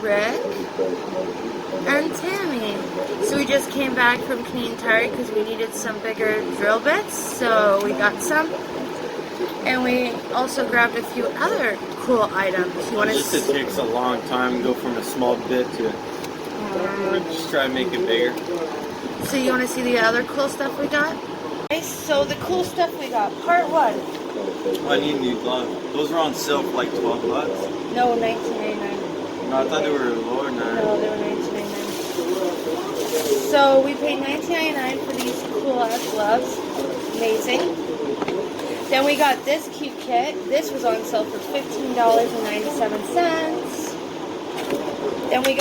Rick, and Tammy. So we just came back from Canadian Tire because we needed some bigger drill bits, so we got some. And we also grabbed a few other cool items. You want to? It takes a long time to go from a small bit to just try to make it bigger. So you want to see the other cool stuff we got? So the cool stuff we got. Part one. I need new gloves. Those were on sale for like 12 bucks. No, $19.99. No, I thought they were lower than that. No, they were $19.99. So we paid $19.99 for these cool ass gloves. Amazing. Then we got this cute kit. This was on sale for $15.97. Then we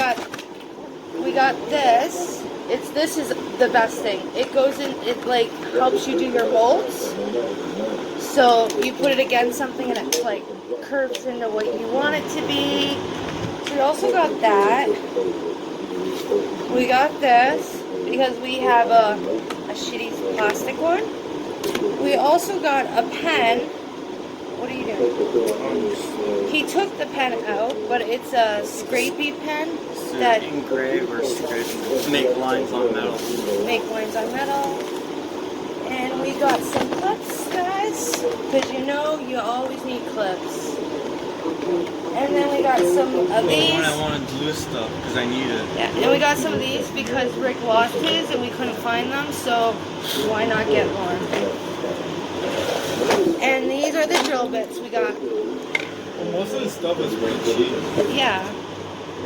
got this. This is the best thing. It goes in, it like helps you do your molds. So you put it against something and it like curves into what you want it to be. So we also got that. We got this because we have a shitty plastic one. We also got a pen. What are you doing? He took the pen out, but it's a scrapey pen that engrave or scrape, make lines on metal. Make lines on metal. And we got some clips, guys, because you know you always need clips. And then we got some of these. I want to glue stuff because I need it. Yeah, and we got some of these because Rick lost his and we couldn't find them, so why not get more? And these are the drill bits we got. Well, most of the stuff is pretty cheap. Yeah.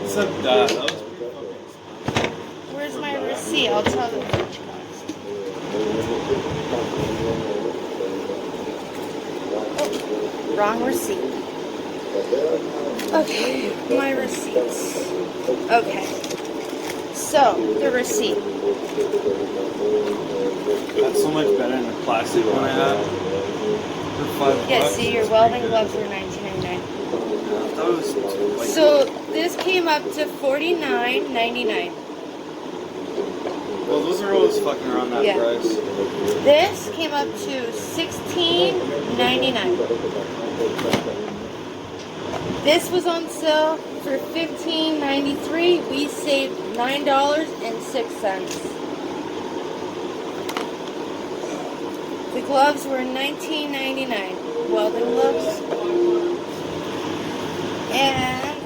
Except that. That was pretty fucking expensive. Where's my receipt? I'll tell them how much it cost. Oh, wrong receipt. Okay, my receipts. Okay. So, the receipt. That's so much better than the plastic one I had. For $5. Yeah, see, your welding gloves were $19.99. I thought it was like, So, this came up to $49.99. well, those are always fucking around that price. This came up to $16.99. This was on sale for $15.93. We saved $9.06. The gloves were $19.99. Welding gloves. And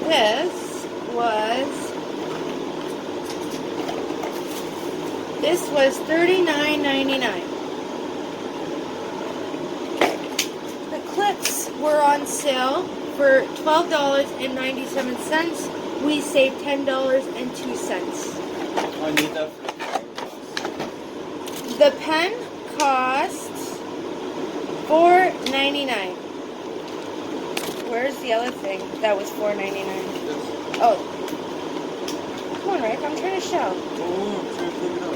this was $39.99. The clips were on sale for $12.97. We saved $10.02. I need that for the pen cost $4.99. Where's the other thing that was $4.99? Oh. Come on, Rick. I'm trying to show. Oh, I'm trying to pick it up.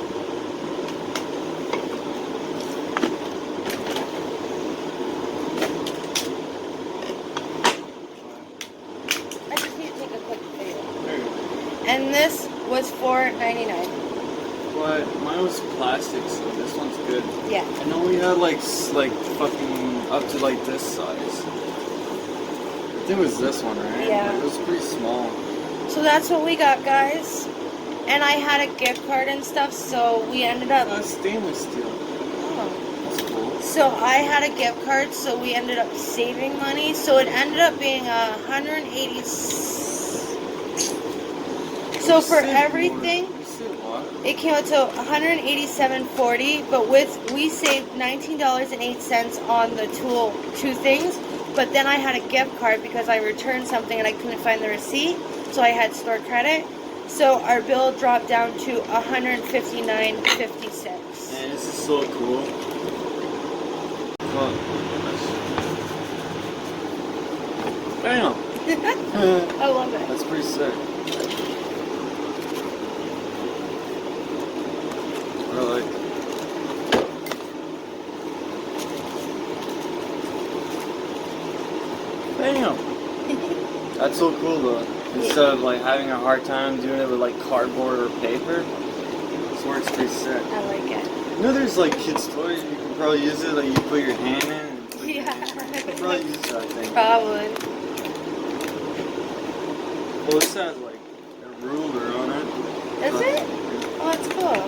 I just need to take a quick video. And this was $4.99. But mine was plastic, so this one's good. Yeah. I know we had like fucking up to like this size. I think it was this one, right? Yeah. It was pretty small. So that's what we got, guys. And I had a gift card and stuff, so we ended up... That's stainless steel. Oh. That's cool. So I had a gift card, so we ended up saving money. So it ended up being $180. So for everything, it came out to $187.40. But we saved $19.08 on the two things. But then I had a gift card because I returned something and I couldn't find the receipt, so I had store credit. So our bill dropped down to $159.56. Man, this is so cool. Oh, damn. I love it. That's pretty sick. I like it. Damn. That's so cool though. Instead of like having a hard time doing it with like cardboard or paper, this works pretty sick. I like it. You know there's like kids' toys, you can probably use it, like you put your hand in and Yeah. you can probably use that thing. Probably. Well, this has like a ruler on it. Is it? Oh, that's cool.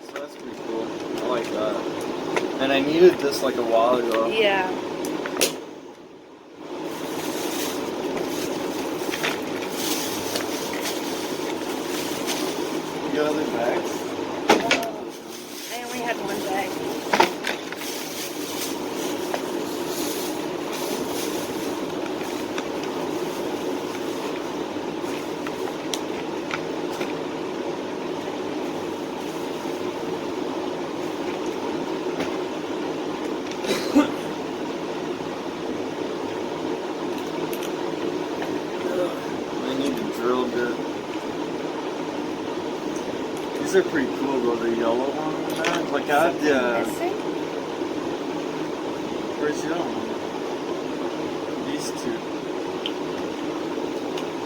So that's pretty cool. I like that. And I needed this like a while ago. Yeah. You got other bags? I only had one bag. I need the drill bit. These are pretty cool though, the yellow one. Like I had the. Missing? Where's the yellow one? These two.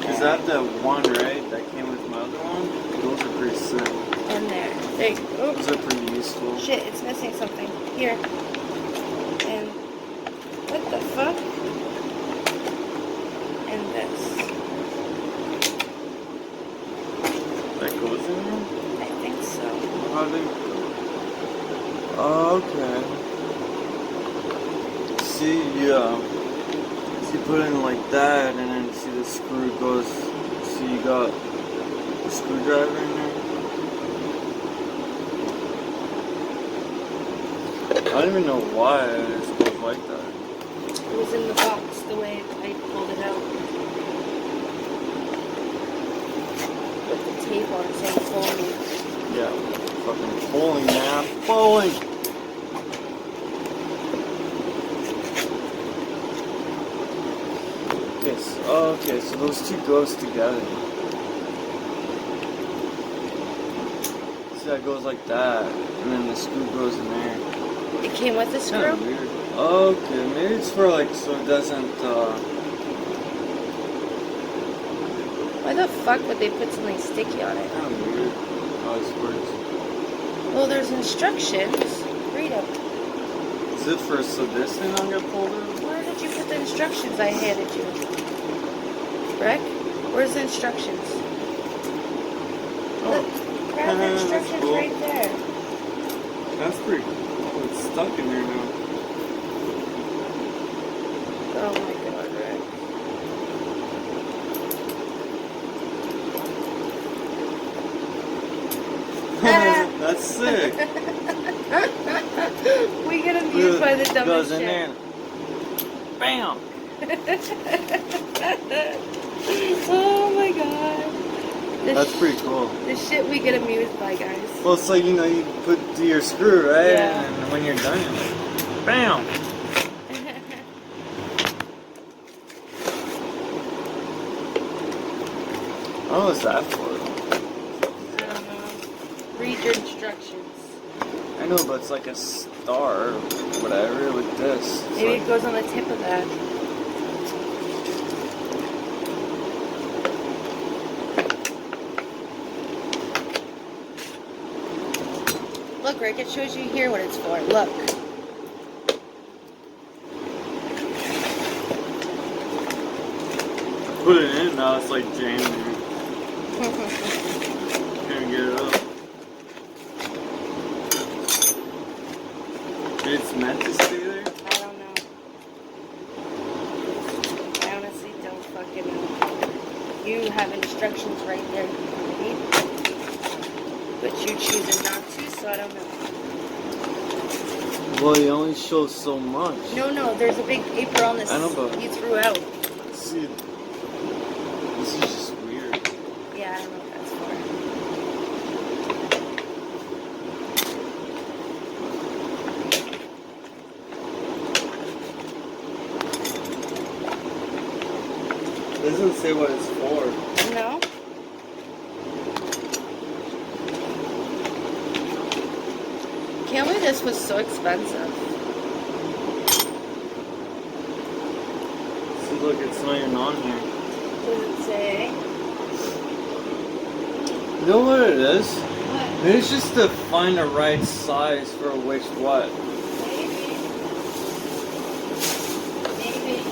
Is that the one, right? That came with my other one? Those are pretty sick. In there. There you go. Those are pretty useful. Shit, it's missing something. Here. And what the fuck? And this. That goes in there? I think so. How do they... Oh, okay. See, yeah. So you put it in like that, and then see the screw goes. See, you got the screwdriver in there. I don't even know why it's goes like that. It was in the box the way I pulled it out. With the tape on saying folding. Yeah, fucking pulling, man, pulling. Okay, so those two goes together. See, that goes like that, and then the screw goes in there. It came with the It's screw? kind of weird. Okay, maybe it's for like so it doesn't. Why the fuck would they put something sticky on it? Kind of weird how this works. Well, there's instructions. Read them. Is it for so this thing don't get pulled in? Where did you put the instructions I handed you? Rick? Where's the instructions? Oh, Look, grab the that's instructions cool. right there. That's pretty cool. Oh, it's stuck in there now. Oh my god, Rick. That's sick. We get amused by the dumbest goes in shit. there. Bam. Oh my god. That's pretty cool. The shit we get amused by, guys. Well, it's like, you know, you put to your screw, right? Yeah. And when you're done, you're like, bam. Oh, what's that for? I don't know. Read your instructions. I know, but it's like a star or whatever with this. It's Maybe like, it goes on the tip of that. Look, Rick, it shows you here what it's for. Look. put it in, now it's like jamming. Can't get it up. It's meant to stay there? I don't know. I honestly don't fucking know. You have instructions right there you can read. But you choosing not to, so I don't know. Well, it only shows so much. No, there's a big paper on this I know, but- you threw out. See, this is just weird. Yeah, I don't know what that's for. It doesn't say what it's for. No? Can't believe this was so expensive. See, look, it's not even on here. Does it say? You know what it is? What? Maybe it's just to find the right size for which what. Maybe. Maybe.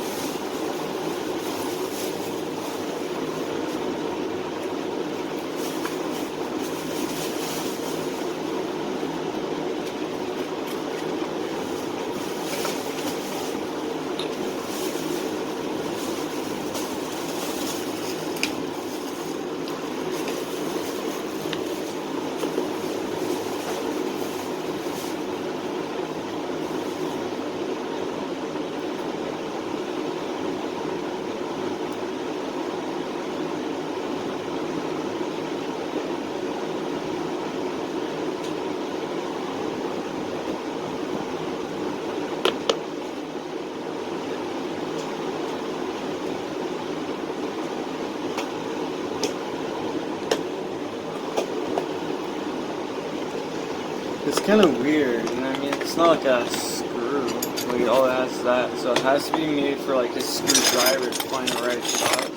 It's kind of weird, you know what I mean? It's not like a screw. Like, all it has is that. So it has to be made for, like, a screwdriver to find the right size.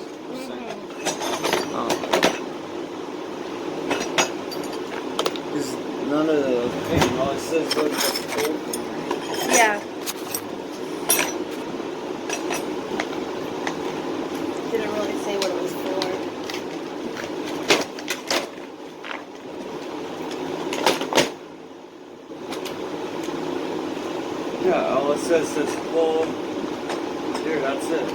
Because none of the thing, all it says is like the old thing. Yeah. Didn't really say what it was for. Yeah, all it says pull. Here, that's it.